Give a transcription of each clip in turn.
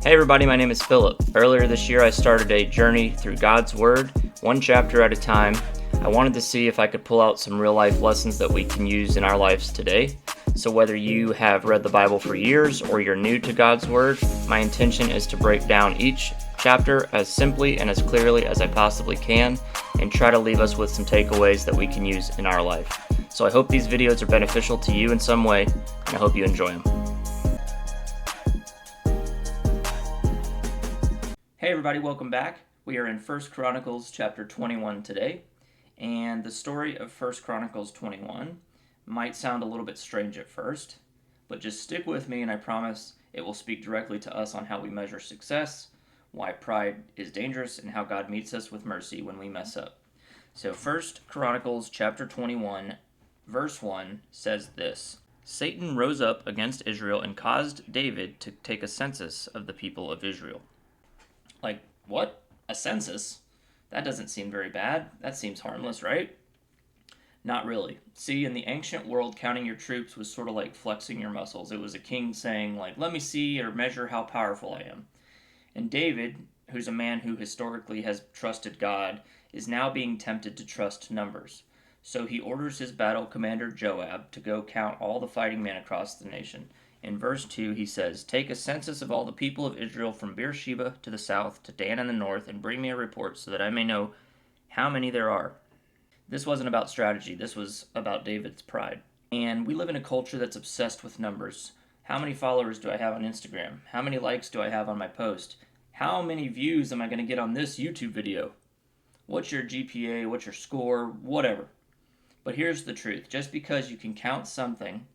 Hey everybody, my name is Philip. Earlier this year I started a journey through God's Word, one chapter at a time. I wanted to see if I could pull out some real life lessons that we can use in our lives today. So whether you have read the Bible for years or you're new to God's Word, my intention is to break down each chapter as simply and as clearly as I possibly can and try to leave us with some takeaways that we can use in our life. So I hope these videos are beneficial to you in some way, and I hope you enjoy them. Hey everybody, welcome back. We are in 1 Chronicles chapter 21 today, and the story of 1 Chronicles 21 might sound a little bit strange at first, but just stick with me and I promise it will speak directly to us on how we measure success, why pride is dangerous, and how God meets us with mercy when we mess up. So 1 Chronicles chapter 21 verse 1 says this: Satan rose up against Israel and caused David to take a census of the people of Israel. Like, what? A census? That doesn't seem very bad. That seems harmless, right? Not really. See, in the ancient world, counting your troops was sort of like flexing your muscles. It was a king saying, like, let me see or measure how powerful I am. And David, who's a man who historically has trusted God, is now being tempted to trust numbers. So he orders his battle commander Joab to go count all the fighting men across the nation. In verse 2, he says, Take a census of all the people of Israel from Beersheba to the south to Dan in the north, and bring me a report so that I may know how many there are. This wasn't about strategy. This was about David's pride. And we live in a culture that's obsessed with numbers. How many followers do I have on Instagram? How many likes do I have on my post? How many views am I going to get on this YouTube video? What's your GPA? What's your score? Whatever. But here's the truth. Just because you can count something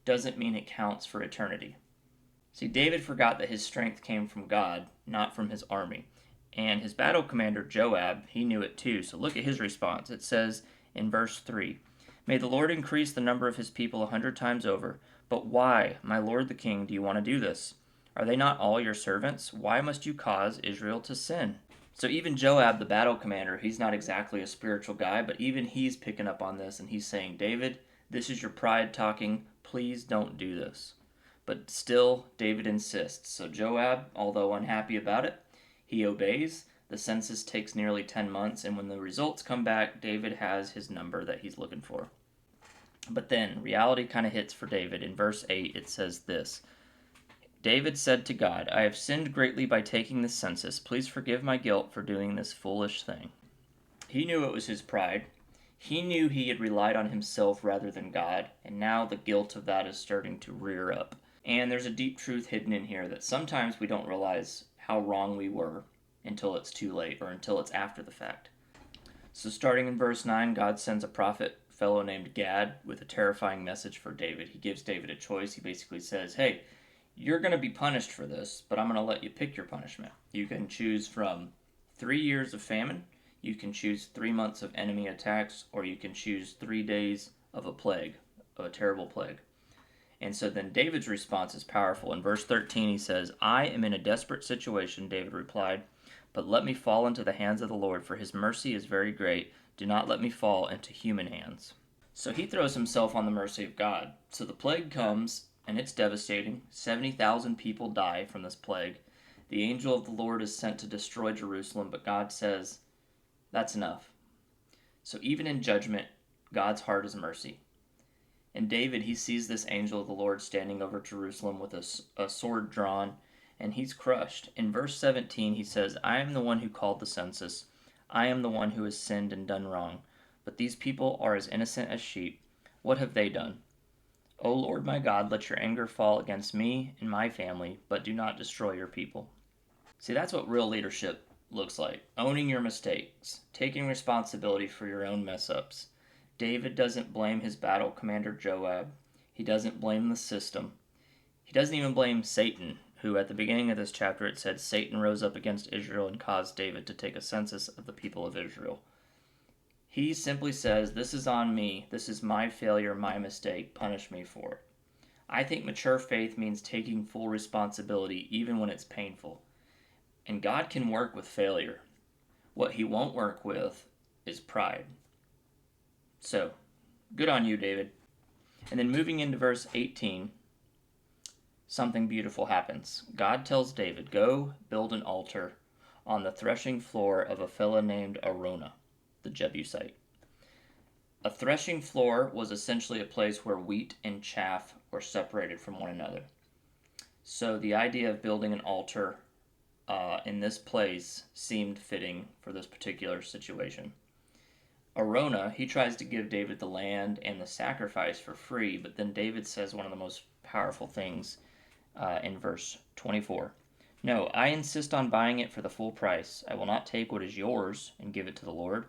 doesn't mean it counts for eternity. See, David forgot that his strength came from God, not from his army. And his battle commander, Joab, he knew it too. So look at his response. It says in verse 3, May the Lord increase the number of his people 100 times over. But why, my lord the king, do you want to do this? Are they not all your servants? Why must you cause Israel to sin? So even Joab, the battle commander, he's not exactly a spiritual guy, but even he's picking up on this and he's saying, David, this is your pride talking. Please don't do this. But still, David insists. So Joab, although unhappy about it, he obeys. The census takes nearly 10 months, and when the results come back, David has his number that he's looking for. But then, reality kind of hits for David. In verse 8, it says this: David said to God, I have sinned greatly by taking this census. Please forgive my guilt for doing this foolish thing. He knew it was his pride. He knew he had relied on himself rather than God, and now the guilt of that is starting to rear up. And there's a deep truth hidden in here that sometimes we don't realize how wrong we were until it's too late or until it's after the fact. So starting in verse 9, God sends a prophet, a fellow named Gad, with a terrifying message for David. He gives David a choice. He basically says, hey, you're going to be punished for this, but I'm going to let you pick your punishment. You can choose from 3 years of famine, you can choose 3 months of enemy attacks, or you can choose 3 days of a plague, of a terrible plague. And so then David's response is powerful. In verse 13 he says, I am in a desperate situation, David replied, but let me fall into the hands of the Lord, for his mercy is very great. Do not let me fall into human hands. So he throws himself on the mercy of God. So the plague comes, and it's devastating. 70,000 people die from this plague. The angel of the Lord is sent to destroy Jerusalem, but God says, that's enough. So even in judgment, God's heart is mercy. And David, he sees this angel of the Lord standing over Jerusalem with a sword drawn, and he's crushed. In verse 17, he says, I am the one who called the census. I am the one who has sinned and done wrong. But these people are as innocent as sheep. What have they done? O Lord my God, let your anger fall against me and my family, but do not destroy your people. See, that's what real leadership looks like. Owning your mistakes, taking responsibility for your own mess-ups. David doesn't blame his battle commander Joab. He doesn't blame the system. He doesn't even blame Satan, who at the beginning of this chapter it said Satan rose up against Israel and caused David to take a census of the people of Israel. He simply says, this is on me. This is my failure, my mistake. Punish me for it. I think mature faith means taking full responsibility even when it's painful. And God can work with failure. What he won't work with is pride. So, good on you, David. And then moving into verse 18, something beautiful happens. God tells David, go build an altar on the threshing floor of a fellow named Arona, the Jebusite. A threshing floor was essentially a place where wheat and chaff were separated from one another. So the idea of building an altar in this place seemed fitting for this particular situation. Arona, he tries to give David the land and the sacrifice for free, but then David says one of the most powerful things in verse 24. No, I insist on buying it for the full price. I will not take what is yours and give it to the Lord.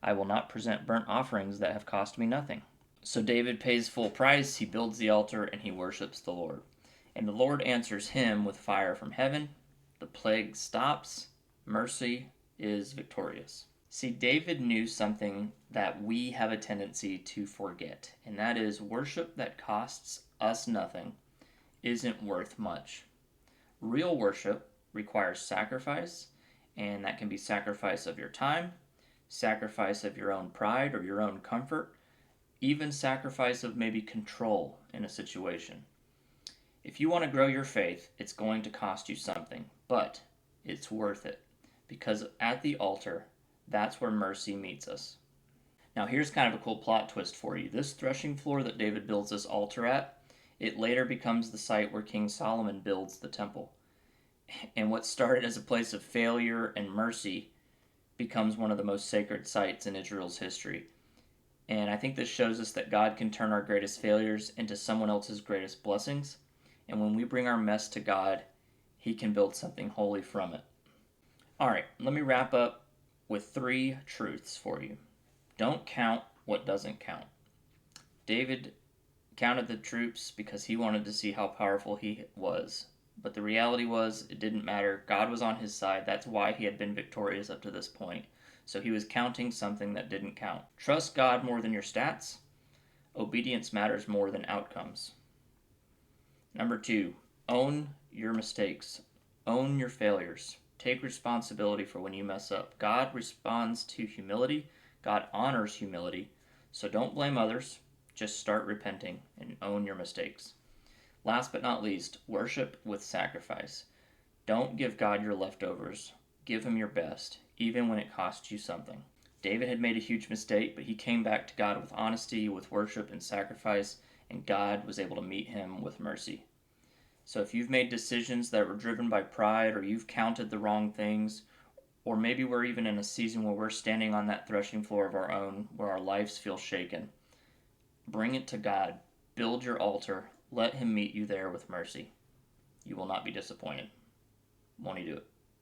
I will not present burnt offerings that have cost me nothing. So David pays full price, he builds the altar, and he worships the Lord. And the Lord answers him with fire from heaven. The plague stops. Mercy is victorious. See, David knew something that we have a tendency to forget, and that is worship that costs us nothing isn't worth much. Real worship requires sacrifice, and that can be sacrifice of your time, sacrifice of your own pride or your own comfort, even sacrifice of maybe control in a situation. If you want to grow your faith, it's going to cost you something, but it's worth it, because at the altar, that's where mercy meets us. Now here's kind of a cool plot twist for you. This threshing floor that David builds this altar at, it later becomes the site where King Solomon builds the temple. And what started as a place of failure and mercy becomes one of the most sacred sites in Israel's history. And I think this shows us that God can turn our greatest failures into someone else's greatest blessings. And when we bring our mess to God, He can build something holy from it. All right, let me wrap up with 3 truths for you. Don't count what doesn't count. David counted the troops because he wanted to see how powerful he was. But the reality was, it didn't matter. God was on his side. That's why he had been victorious up to this point. So he was counting something that didn't count. Trust God more than your stats. Obedience matters more than outcomes. Number 2, own your mistakes. Own your failures. Take responsibility for when you mess up. God responds to humility. God honors humility. So don't blame others. Just start repenting and own your mistakes. Last but not least, worship with sacrifice. Don't give God your leftovers. Give Him your best, even when it costs you something. David had made a huge mistake, but he came back to God with honesty, with worship and sacrifice, and God was able to meet him with mercy. So if you've made decisions that were driven by pride, or you've counted the wrong things, or maybe we're even in a season where we're standing on that threshing floor of our own, where our lives feel shaken, bring it to God. Build your altar. Let Him meet you there with mercy. You will not be disappointed.